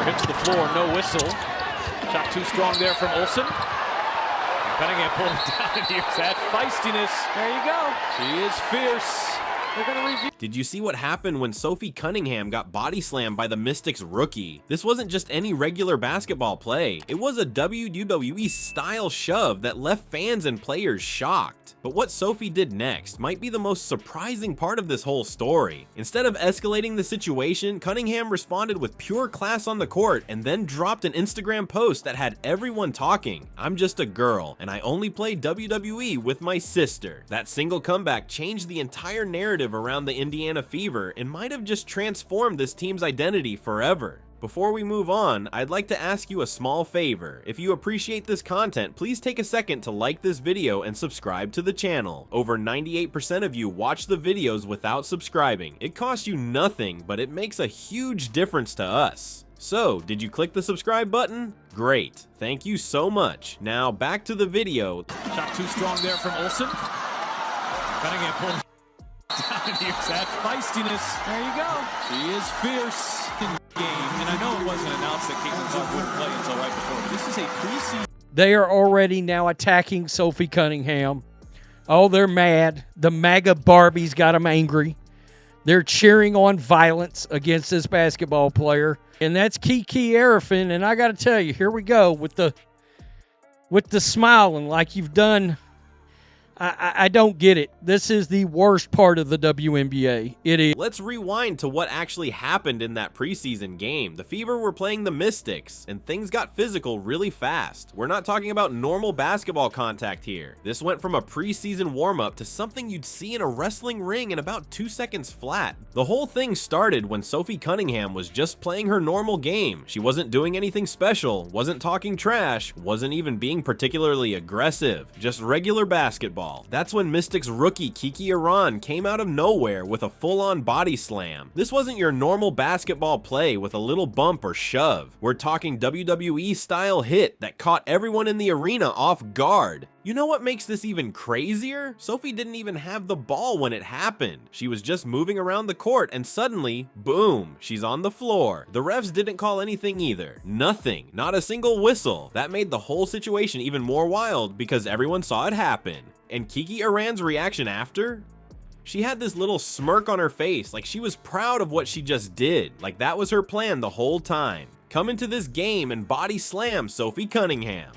Taylor hits the floor, no whistle. Shot too strong there from Olsen. Cunningham pulled it down, and here's that feistiness. There you go. She is fierce. They're gonna review. Did you see what happened when Sophie Cunningham got body slammed by the Mystics rookie? This wasn't just any regular basketball play. It was a WWE style shove that left fans and players shocked. But what Sophie did next might be the most surprising part of this whole story. Instead of escalating the situation, Cunningham responded with pure class on the court and then dropped an Instagram post that had everyone talking. "I'm just a girl, and I only play WWE with my sister." That single comeback changed the entire narrative around the Indiana Fever and might have just transformed this team's identity forever. Before we move on, I'd like to ask you a small favor. If you appreciate this content, please take a second to like this video and subscribe to the channel. Over 98% of you watch the videos without subscribing. It costs you nothing, but it makes a huge difference to us. So, did you click the subscribe button? Great. Thank you so much. Now, back to the video. Shot too strong there from Olsen. Cunningham pulled down, and here's that feistiness. There you go. She is fierce. Game, and I know it wasn't announced that Caitlin Clark wouldn't play until right before, but this is a preseason. They are already now attacking Sophie Cunningham. Oh, they're mad. The MAGA Barbies got them angry. They're cheering on violence against this basketball player. And that's Kiki Arifin. And I got to tell you, here we go with the smiling like you've done. I don't get it. This is the worst part of the WNBA. It is. Let's rewind to what actually happened in that preseason game. The Fever were playing the Mystics, and things got physical really fast. We're not talking about normal basketball contact here. This went from a preseason warm-up to something you'd see in a wrestling ring in about 2 seconds flat. The whole thing started when Sophie Cunningham was just playing her normal game. She wasn't doing anything special, wasn't talking trash, wasn't even being particularly aggressive, just regular basketball. That's when Mystics rookie Kiki Aran came out of nowhere with a full-on body slam. This wasn't your normal basketball play with a little bump or shove. We're talking WWE style hit that caught everyone in the arena off guard. You know what makes this even crazier? Sophie didn't even have the ball when it happened. She was just moving around the court and suddenly, boom, she's on the floor. The refs didn't call anything either. Nothing. Not a single whistle. That made the whole situation even more wild because everyone saw it happen. And Kiki Aran's reaction after? She had this little smirk on her face like she was proud of what she just did. Like that was her plan the whole time. Come into this game and body slam Sophie Cunningham.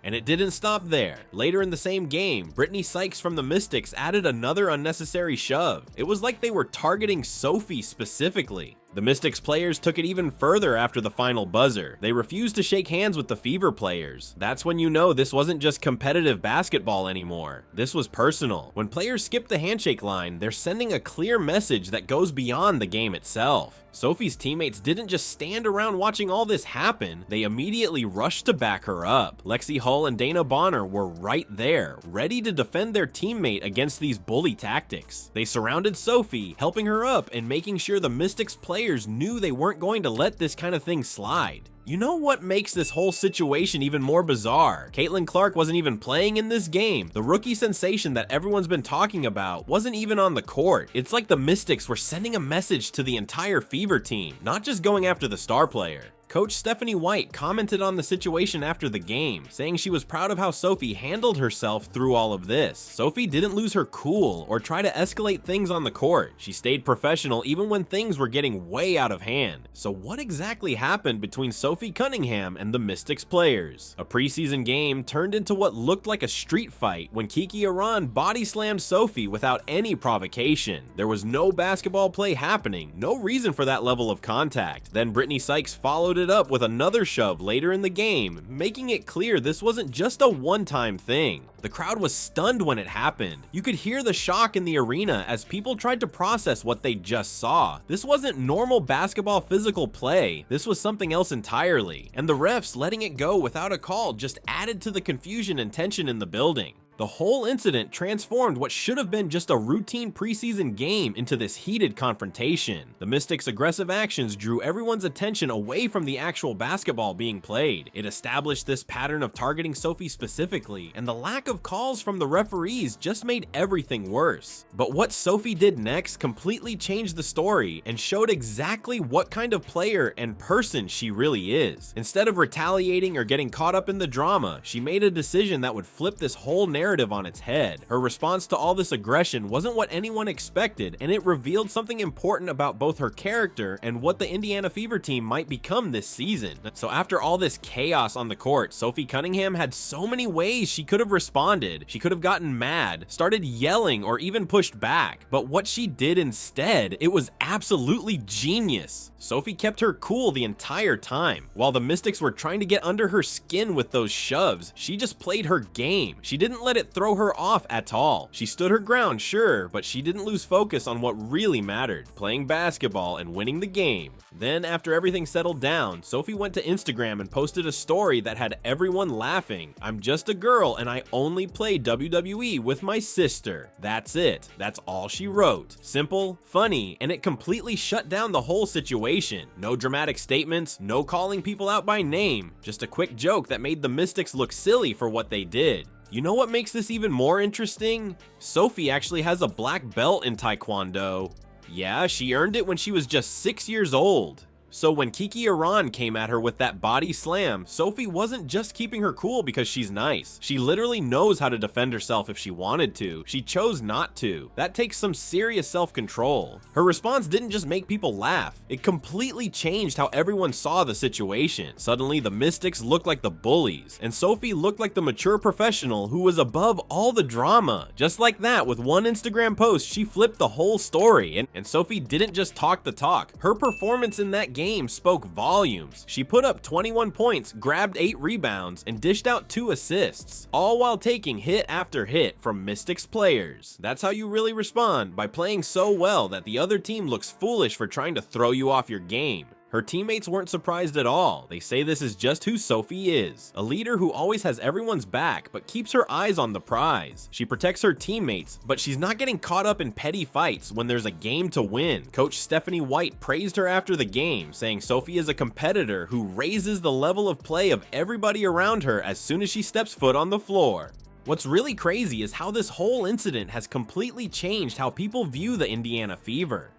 And it didn't stop there. Later in the same game, Brittany Sykes from the Mystics added another unnecessary shove. It was like they were targeting Sophie specifically. The Mystics players took it even further after the final buzzer. They refused to shake hands with the Fever players. That's when you know this wasn't just competitive basketball anymore. This was personal. When players skip the handshake line, they're sending a clear message that goes beyond the game itself. Sophie's teammates didn't just stand around watching all this happen, they immediately rushed to back her up. Lexi Hull and Dana Bonner were right there, ready to defend their teammate against these bully tactics. They surrounded Sophie, helping her up and making sure the Mystics players knew they weren't going to let this kind of thing slide. You know what makes this whole situation even more bizarre? Caitlin Clark wasn't even playing in this game. The rookie sensation that everyone's been talking about wasn't even on the court. It's like the Mystics were sending a message to the entire Fever team, not just going after the star player. Coach Stephanie White commented on the situation after the game, saying she was proud of how Sophie handled herself through all of this. Sophie didn't lose her cool or try to escalate things on the court. She stayed professional even when things were getting way out of hand. So what exactly happened between Sophie Cunningham and the Mystics players? A preseason game turned into what looked like a street fight when Kiki Aran body slammed Sophie without any provocation. There was no basketball play happening, no reason for that level of contact. Then Brittany Sykes followed it up with another shove later in the game, making it clear this wasn't just a one-time thing. The crowd was stunned when it happened. You could hear the shock in the arena as people tried to process what they just saw. This wasn't normal basketball physical play. This was something else entirely. And the refs letting it go without a call just added to the confusion and tension in the building. The whole incident transformed what should have been just a routine preseason game into this heated confrontation. The Mystics' aggressive actions drew everyone's attention away from the actual basketball being played. It established this pattern of targeting Sophie specifically, and the lack of calls from the referees just made everything worse. But what Sophie did next completely changed the story and showed exactly what kind of player and person she really is. Instead of retaliating or getting caught up in the drama, she made a decision that would flip this whole narrative on its head. Her response to all this aggression wasn't what anyone expected, and it revealed something important about both her character and what the Indiana Fever team might become this season. So after all this chaos on the court, Sophie Cunningham had so many ways she could have responded. She could have gotten mad, started yelling, or even pushed back. But what she did instead, it was absolutely genius. Sophie kept her cool the entire time. While the Mystics were trying to get under her skin with those shoves, she just played her game. She didn't let it throw her off at all. She stood her ground, sure, but she didn't lose focus on what really mattered, playing basketball and winning the game. Then, after everything settled down, Sophie went to Instagram and posted a story that had everyone laughing. "I'm just a girl and I only play WWE with my sister. That's it." That's all she wrote. Simple, funny, and it completely shut down the whole situation. No dramatic statements, no calling people out by name, just a quick joke that made the Mystics look silly for what they did. You know what makes this even more interesting? Sophie actually has a black belt in Taekwondo. Yeah, she earned it when she was just 6 years old. So when Kiki Iran came at her with that body slam, Sophie wasn't just keeping her cool because she's nice. She literally knows how to defend herself if she wanted to. She chose not to. That takes some serious self-control. Her response didn't just make people laugh. It completely changed how everyone saw the situation. Suddenly, the Mystics looked like the bullies, and Sophie looked like the mature professional who was above all the drama. Just like that, with one Instagram post, she flipped the whole story, and Sophie didn't just talk the talk. Her performance in that game spoke volumes. She put up 21 points, grabbed 8 rebounds, and dished out 2 assists, all while taking hit after hit from Mystics players. That's how you really respond, by playing so well that the other team looks foolish for trying to throw you off your game. Her teammates weren't surprised at all. They say this is just who Sophie is. A leader who always has everyone's back, but keeps her eyes on the prize. She protects her teammates, but she's not getting caught up in petty fights when there's a game to win. Coach Stephanie White praised her after the game, saying Sophie is a competitor who raises the level of play of everybody around her as soon as she steps foot on the floor. What's really crazy is how this whole incident has completely changed how people view the Indiana Fever.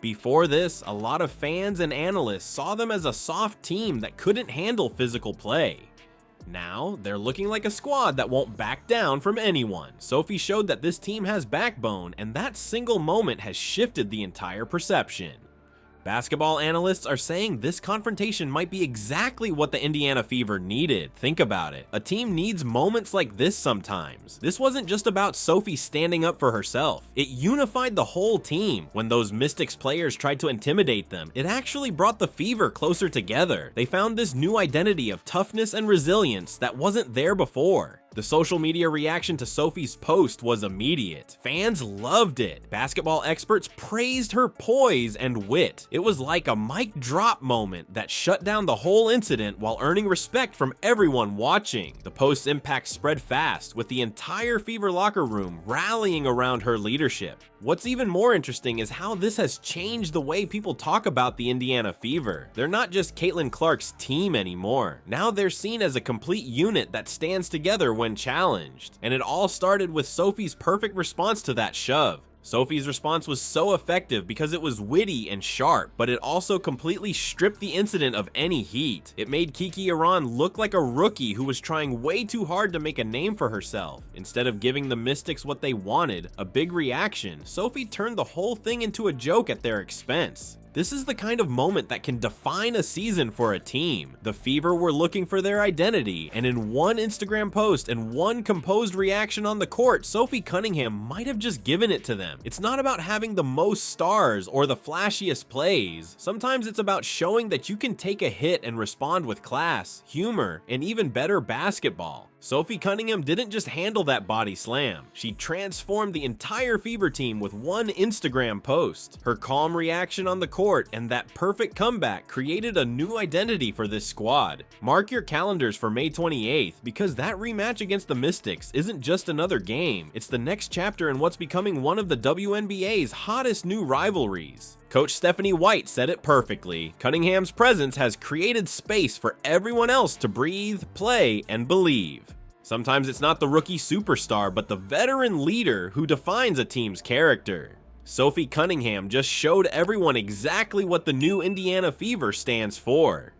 Before this, a lot of fans and analysts saw them as a soft team that couldn't handle physical play. Now, they're looking like a squad that won't back down from anyone. Sophie showed that this team has backbone, and that single moment has shifted the entire perception. Basketball analysts are saying this confrontation might be exactly what the Indiana Fever needed. Think about it. A team needs moments like this sometimes. This wasn't just about Sophie standing up for herself. It unified the whole team. When those Mystics players tried to intimidate them, it actually brought the Fever closer together. They found this new identity of toughness and resilience that wasn't there before. The social media reaction to Sophie's post was immediate. Fans loved it. Basketball experts praised her poise and wit. It was like a mic drop moment that shut down the whole incident while earning respect from everyone watching. The post's impact spread fast, with the entire Fever locker room rallying around her leadership. What's even more interesting is how this has changed the way people talk about the Indiana Fever. They're not just Caitlin Clark's team anymore. Now they're seen as a complete unit that stands together when challenged. And it all started with Sophie's perfect response to that shove. Sophie's response was so effective because it was witty and sharp, but it also completely stripped the incident of any heat. It made Kiki Iran look like a rookie who was trying way too hard to make a name for herself. Instead of giving the Mystics what they wanted, a big reaction, Sophie turned the whole thing into a joke at their expense. This is the kind of moment that can define a season for a team. The Fever were looking for their identity, and in one Instagram post and one composed reaction on the court, Sophie Cunningham might have just given it to them. It's not about having the most stars or the flashiest plays. Sometimes it's about showing that you can take a hit and respond with class, humor, and even better basketball. Sophie Cunningham didn't just handle that body slam, she transformed the entire Fever team with one Instagram post. Her calm reaction on the court and that perfect comeback created a new identity for this squad. Mark your calendars for May 28th, because that rematch against the Mystics isn't just another game, it's the next chapter in what's becoming one of the WNBA's hottest new rivalries. Coach Stephanie White said it perfectly. Cunningham's presence has created space for everyone else to breathe, play, and believe. Sometimes it's not the rookie superstar, but the veteran leader who defines a team's character. Sophie Cunningham just showed everyone exactly what the new Indiana Fever stands for.